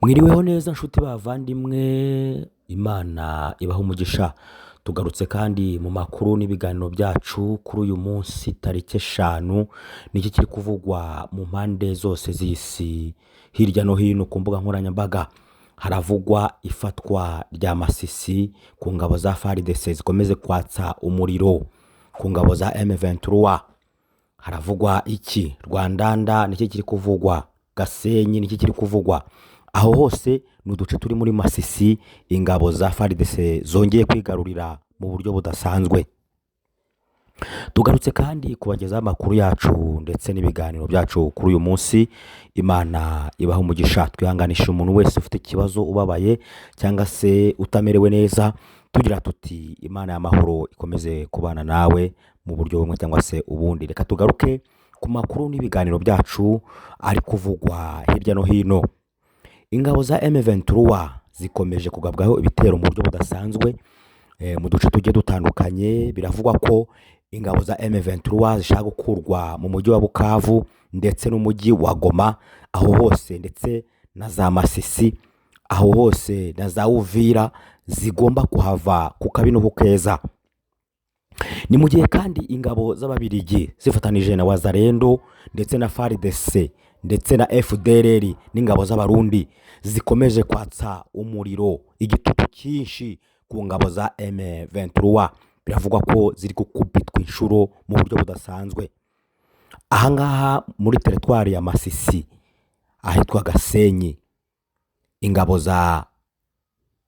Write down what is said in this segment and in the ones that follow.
Mwiriweho neza nshuti bavandimwe, Imana ibahe umugisha. Tugarutse kandi mu makuru n'ibiganiro byacu kuri uyu munsi tariki 5 niki kiri kuvugwa mu mpande zose z'isi hirya no hino ku mbuga nkoranyambaga. Haravugwa ifatwa rya Masisi ku ngabo za FARDC zikomeze kwatsa umuriro ku ngabo za M23. Haravugwa iki? Rwandanda niki kiri kuvugwa? Gasenyi niki kiri kuvugwa? Aho hose ni uduce turi muri Masisi ingabo za FARDC zongeye kwigarurira mu buryo budasanzwe. Tugarutse kandi kubagezaho amakuru yacu ndetse n'ibiganiro byacu kuri uyu munsi. Imana ibahe umugisha. Twihanganisha umuntu wese ufite ikibazo, ubabaye cyangwa se utamerewe neza, tugira tuti Imana y'amahoro ikomeze kubana nawe mu buryo bumwe cyangwa se ubundi. Reka tugaruke ku makuru n'ibiganiro byacu ari kuvugwa hirya no hino. Ingabo za M23 zikomeje kugabwaho ibitero mu buryo budasanzwe mu duce tugiye dutandukanye. Biravugwa ko ingabo za M23 zishaka gukurwa mu mujyi wa Bukavu ndetse n'umujyi wa Goma, aho hose ndetse na za Masisi, aho hose na za Uvira zigomba kuhava ku kabi no kukeza. Ni mu gihe kandi ingabo z'Ababiligi zifatanije na Wazalendo ndetse na FARDC ndetse na FDLR n'ingabo z'Abarundi zikomeje kwatsa umuriro igitutu cyinshi ku ngabo za M23. Biravugwa ko ziri gukubitwa inshuro mu buryo budasanzwe. Ahangaha muri teritwari ya Masisi ahitwa Gasenyi, ingabo za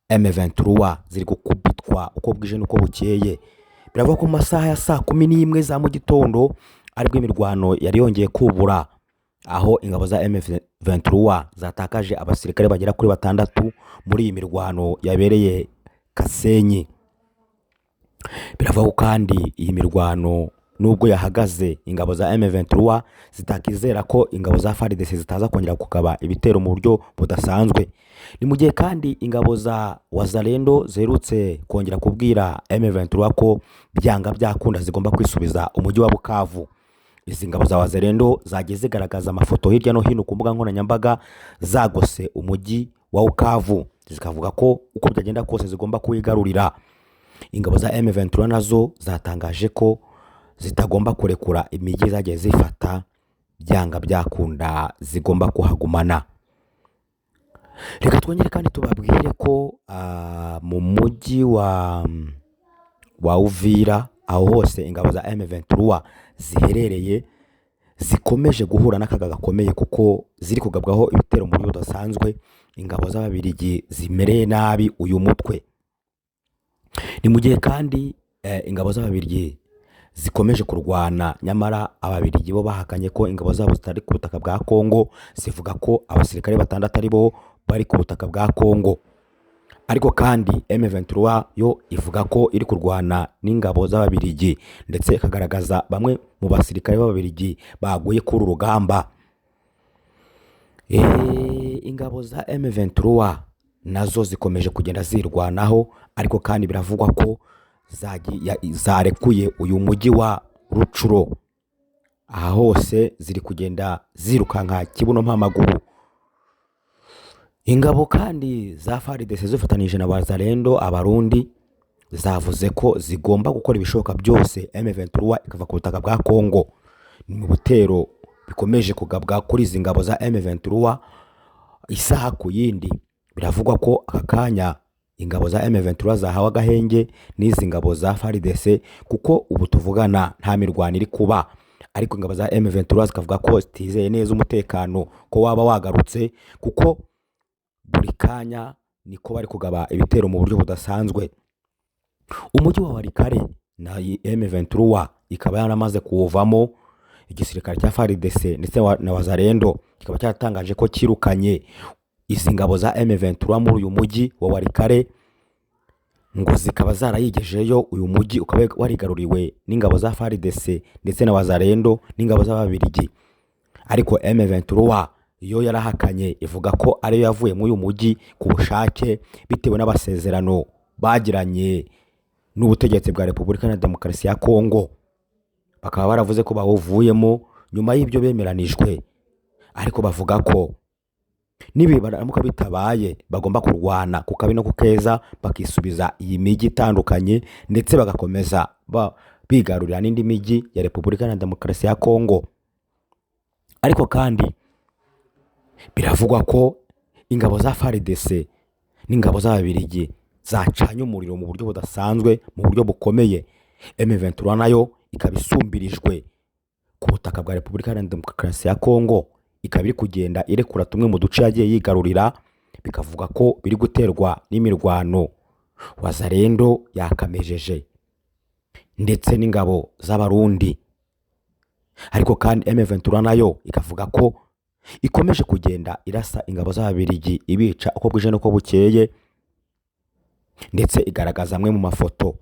M23 ziri gukubitwa uko bwije n'uko bukeye. Biravugwa ko mu masaha ya saa 11 za mu gitondo aribwo imirwano yari yongeye kubura, aho ingabo za M23 zatakaje abasirikare bagera kuri 6 muri iyi mirwano yabereye Gasenyi. Biravugwa kandi iyi mirwano nubwo yahagaze, ingabo za M23 zitakizera ko ingabo za FARDC zitaza kongera kukaba ibitero mu buryo budasanzwe. Ni mu gihe kandi ingabo za Wazalendo zerutse kongera kubwira M23 ko byanga byakunda zigomba kwisubiza umujyi wa Bukavu. Izi ngabo za Wazalendo zagiye zigaragaza amafoto hirya no hino ku mbuga nkoranyambaga zagose umujyi wa Bukavu, zikavuga ko uko byagenda kose zigomba kuwigarurira. Ingabo za M23 nazo zatangaje ko zitagomba kurekura imijyi zagiye zifata, byanga byakunda zigomba kuhagumana. Reka twongere kandi tubabwire ko mu mujyi wa Uvira, aho hose ingabo za M23 ziherereye zikomeje guhura n'akaga gakomeye kuko ziri kugabwaho ibitero mu buryo budasanzwe. Ingabo z'Ababiligi zimereye nabi uyu mutwe. Ni mu gihe kandi ingabo z'Ababiligi zikomeje kurwana, nyamara Ababiligi bo bahakanye ko ingabo zabo zitari ku butaka bwa Kongo. Zivuga ko abasirikare 6 ari bo bari ku butaka bwa Kongo, ariko kandi M23 yo ivuga ko iri kurwana n'ingabo z'Ababiligi ndetse ikagaragaza bamwe mu basirikare b'Ababiligi baguye kuri urugamba. Ingabo za M23 nazo zikomeje kugenda zirwanaho, ariko kandi biravugwa ko zarekuye uyu mujyi wa Rucuro. Aha hose ziri kugenda zirukanka kibuno mpamaguru. Ingabo kandi za FARDC zifatanije na Wazalendo Abarundi zavuze ko zigomba gukora ibishoboka byose M23 ikava ku butaka bwa Kongo. Ni mu butero bikomeje kugabwa kuri izi ngabo za M23 isaha ku yindi. Biravugwa ko aka kanya ingabo za M23 zahawe agahenge n'izi ngabo za FARDC kuko ubu tuvugana nta mirwano iri kuba, ariko ingabo za M23 zikavuga ko zitizeye neza umutekano ko waba wagarutse, kuko buri kanya niko bari kugaba ibitero mu buryo budasanzwe. Umujyi wa Walikare na M23 ikaba yaramaze kuwuvamo. Igisirikare cya FARDC ndetse na Wazalendo kikaba cyatangaje ko kirukanye izi ngabo za M23 muri uyu mujyi wa Walikare, ngo zikaba zarayigejeyo. Uyu mujyi ukaba warigaruriwe n'ingabo za FARDC ndetse na Wazalendo n'ingabo z'Ababiligi, ariko M23 yo yarahakanye ivuga ko ariyo yavuye muri uyu mujyi ku bushake bitewe n'abasezerano bagiranye n'ubutegetsi bwa Repubulika na Demokarasi ya Kongo. Bakaba baravuze ko bawuvuyemo nyuma y'ibyo bemeranijwe, ariko bavuga ko nibaramuka bitabaye bagomba kurwana ku kabi no ku keza bakisubiza iyi mijyi itandukanye ndetse bagakomeza bigarurira n'indi mijyi ya Repubulika Iharanira Demokarasi ya Kongo. Ariko kandi biravugwa ko ingabo za FARDC n'ingabo z'Ababiligi zacanye umuriro mu buryo budasanzwe, mu buryo bukomeye. M23 nayo ikaba isumbirijwe ku butaka bwa Repubulika Iharanira Demokarasi ya Kongo, ikaba iri kugenda irekura tumwe mu duce yagiye yigarurira, bikavuga ko biri guterwa n'imirwano Wazalendo yakamejeje ndetse n'ingabo z'Abarundi. Ariko kandi M23 nayo ikavuga ko ikomeje kugenda irasa ingabo z'Ababiligi ibica uko bwije n'uko bukeye, ndetse igaragaza amwe mu mafoto.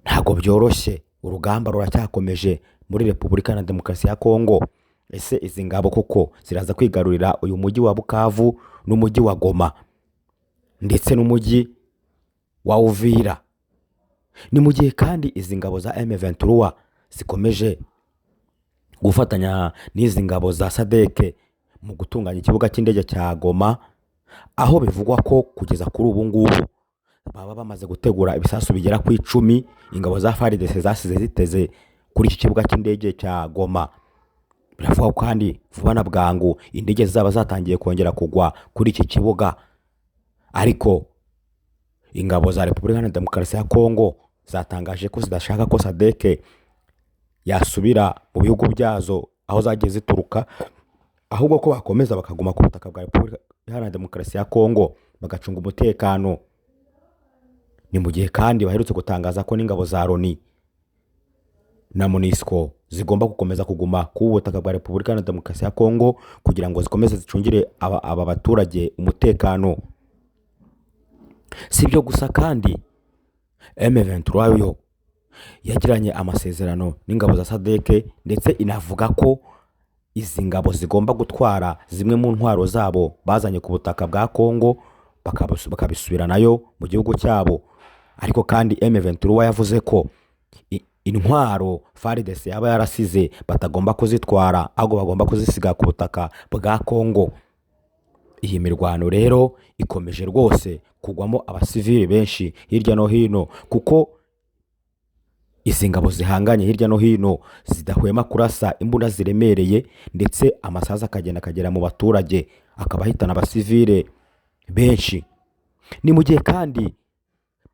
Ntago byoroshye, urugamba ruracyakomeje muri Repubulika Iharanira Demokarasi ya Kongo. Ese izi ngabo koko ziraza kwigarurira uyu mujyi wa Bukavu n'umujyi wa Goma ndetse n'umujyi wa Uvira? Ni mu gihe kandi izi ngabo za M23 zikomeje gufatanya n'izi ngabo za SADC mu gutunganya ikibuga cy'indege cya Goma, aho bivugwa ko kugeza kuri ubu ngubu baba bamaze gutegura ibisasu bigera ku 10 ingabo za FARDC zasize ziteze kuri iki kibuga cy'indege cya Goma. Biravuga kandi vuba na bwangu indege zaba zatangiye kongera kugwa kuri iki kibuga. Ariko ingabo za Repubulika Iharanira Demokarasi ya Kongo zatangaje ko zidashaka ko SADC yasubira mu bihugu byazo aho zagiye zituruka, ahubwo ko bakomeza bakaguma ku butaka bwa Repubulika Iharanira Demokarasi ya Kongo bagacunga umutekano. Ni mu gihe kandi baherutse gutangaza ko n'ingabo za Loni na MONUSCO zigomba gukomeza kuguma ku butaka bwa Repubulika Iharanira Demokarasi ya Kongo kugira ngo zikomeze zicungire aba baturage umutekano. Sibyo gusa kandi M23 yo yagiranye amasezerano n'ingabo za SADC ndetse inavuga ko izi ngabo zigomba gutwara zimwe mu ntwaro zabo bazanye ku butaka bwa Kongo bakabisubira nayo mu gihugu cyabo. Ariko kandi M23 yavuze ko intwaro FARDC yaba yarasize batagomba kuzitwara, ahubwo bagomba kuzisiga ku butaka bwa Kongo. Iyi mirwano rero ikomeje rwose kugwamo abasivili benshi hirya no hino, kuko izi ngabo zihanganye hirya no hino zidahwema kurasa imbunda ziremereye, ndetse amasaza akagera mu baturage akabahitana abasivile benshi. Ni mu gihe kandi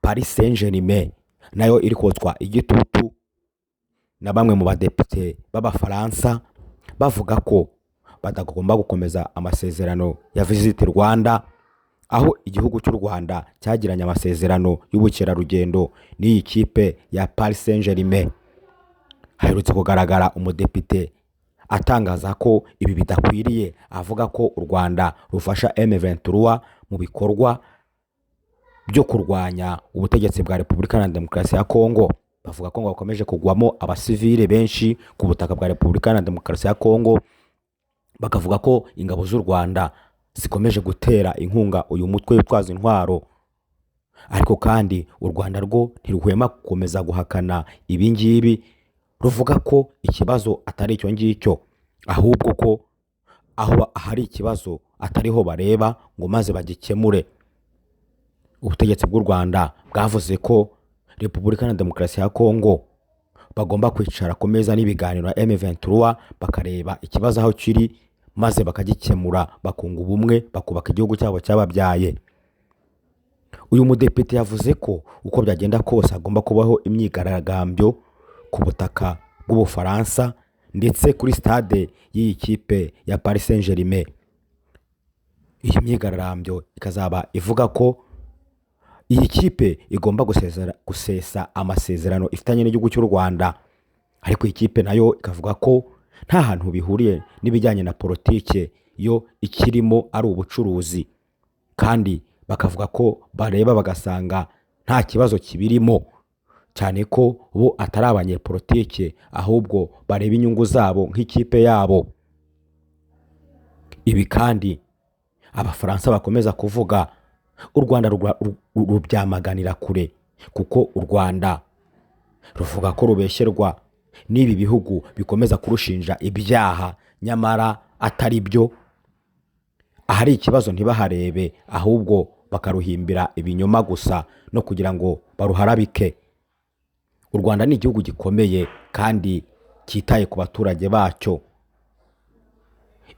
Paris Saint-Germain nayo iri kotswa igitutu na bamwe mu badepite b'Abafaransa bavuga ko batagomba gukomeza amasezerano ya Visit Rwanda, aho igihugu cy'u Rwanda cyagiranye amasezerano y'ubukerarugendo n'iyi kipe ya Paris Saint-Germain. Haherutse kugaragara umudepite atangaza ko ibi bidakwiriye, avuga ko u Rwanda rufasha M23 mu bikorwa byo kurwanya ubutegetsi bwa Repubulika Iharanira Demokarasi ya Kongo. Bavuga ko ngo bakomeje kugwamo abasivile benshi ku butaka bwa Repubulika Iharanira Demokarasi ya Kongo, bakavuga ko ingabo z'u Rwanda zikomeje gutera inkunga uyu mutwe witwaza intwaro. Ariko kandi u Rwanda rwo ntiruhwema gukomeza guhakana ibi ngibi, ruvuga ko ikibazo atari icyo ngicyo, ahubwo ko aho hari ikibazo atariho bareba ngo maze bagikemure. Ubutegetsi bw'u Rwanda bwavuze ko Repubulika Iharanira Demokarasi ya Kongo bagomba kwicara ku meza n'ibiganiro na M23 bakareba ikibazo aho kiri, maze bakagikemura, bakunga ubumwe, bakubaka igihugu cyabo cyababyaye. Uyu mudepite yavuze ko uko byagenda kose agomba kubaho imyigaragambyo ku butaka bw'Ubufaransa ndetse kuri stade y'iyi kipe ya Paris Saint-Germain. Iyi myigaragambyo ikazaba ivuga ko iyi kipe igomba gusesa amasezerano ifitanye n'igihugu cy'u Rwanda, ariko iyi kipe nayo ikavuga ko nta hantu bihuriye n'ibijyanye na politike, yo ikirimo ari ubucuruzi, kandi bakavuga ko bareba bagasanga nta kibazo kibirimo, cyane ko bo atari abanyepolitike ahubwo bareba inyungu zabo nk'ikipe yabo. Ibi kandi Abafaransa bakomeza kuvuga u Rwanda rubyamaganira kure, kuko u Rwanda ruvuga ko rubeshyerwa n'ibi bihugu bikomeza kurushinja ibyaha nyamara atari byo, ahari ikibazo ntibaharebe, ahubwo bakaruhimbira ibinyoma gusa no kugira ngo baruharabike. U Rwanda ni igihugu gikomeye kandi cyitaye ku baturage bacyo.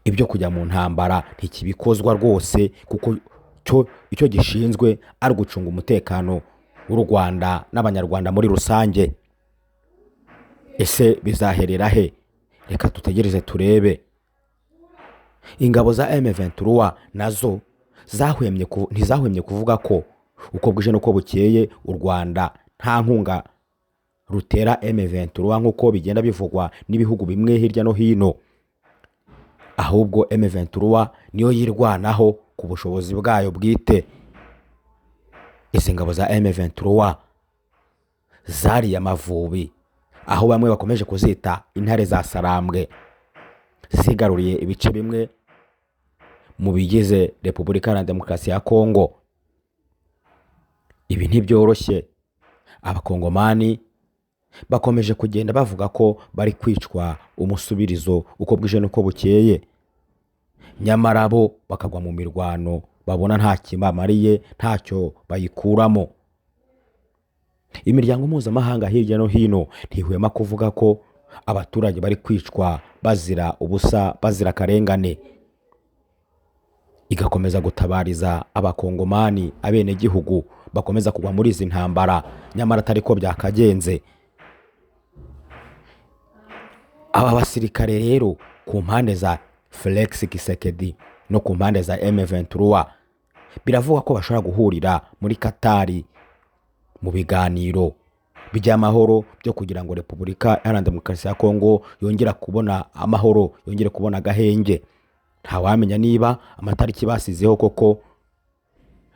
Ibyo kujya mu ntambara ntikibikozwa rwose, kuko icyo gishinzwe ari gucunga umutekano w'u Rwanda n'abanyarwanda muri rusange. Ese bizaherera he? Reka tutegereze turebe. Ingabo za M23 nazo ntizahwemye kuvuga ko uko bwije n'uko bukeye u Rwanda nta nkunga rutera M23 nk'uko bigenda bivugwa n'ibihugu bimwe hirya no hino, ahubwo M23 niyo yirwanaho ku bushobozi bwayo bwite. Izi ngabo za M23 zariye Amavubi, aho bamwe bakomeje kuzita intare za Sarambwe, zigaruriye ibice bimwe mu bigize Repubulika Iharanira Demokarasi ya Kongo. Ibi ntibyoroshye. Abakongomani bakomeje kugenda bavuga ko bari kwicwa umusubirizo uko bwije n'uko bukeye, nyamara bo bakagwa mu mirwano babona nta kimamariye, ntacyo bayikuramo. Imiryango mpuzamahanga hirya no hino ntihwema kuvuga ko abaturage bari kwicwa bazira ubusa, bazira akarengane. Igakomeza gutabariza abakongomani, abenegihugu bakomeza kugwa muri izi ntambara, nyamara atari ko byakagenze. Aba basirikare rero ku mpande za Felix Tshisekedi no ku mpande za M23 biravuga ko bashobora guhurira muri Katari mu biganiro by'amahoro byo kugira ngo Repubulika Iharanira Demokarasi ya Kongo yongera kubona amahoro, yongere kubona agahenge. Ntawamenya niba amatariki basizeho koko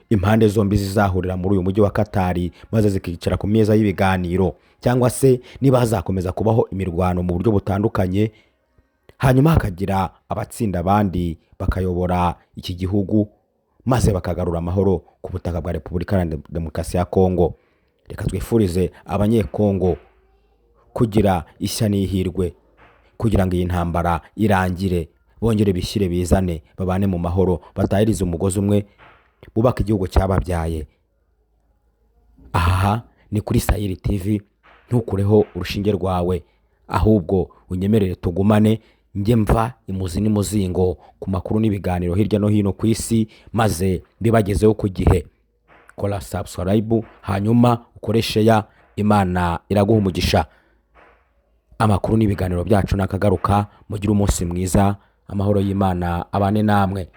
impande zombi zizahurira muri uyu mujyi wa Katari maze zikicara ku meza y'ibiganiro, cyangwa se niba hazakomeza kubaho imirwano mu buryo butandukanye, hanyuma hakagira abatsinda abandi bakayobora iki gihugu maze bakagarura amahoro ku butaka bwa Repubulika Iharanira Demokarasi ya Kongo. Reka twifurize abanyekongo kugira ishya n'ihirwe, kugira ngo iyi ntambara irangire, bongere bishyire bizane, babane mu mahoro, batahirize umugozi umwe, bubaka igihugu cyababyaye. Aha ni kuri Saheli TV, ntukureho urushinge rwawe, ahubwo unyemerere tugumane, njye mva imuzi n'imuzingo ku makuru n'ibiganiro hirya no hino ku isi, maze bibagezeho ku gihe. Kora subscribe, hanyuma ukoreshe ya Imana iraguha umugisha. Amakuru n'ibiganiro byacu nakagaruka, mugire umunsi mwiza, amahoro y'Imana abane namwe.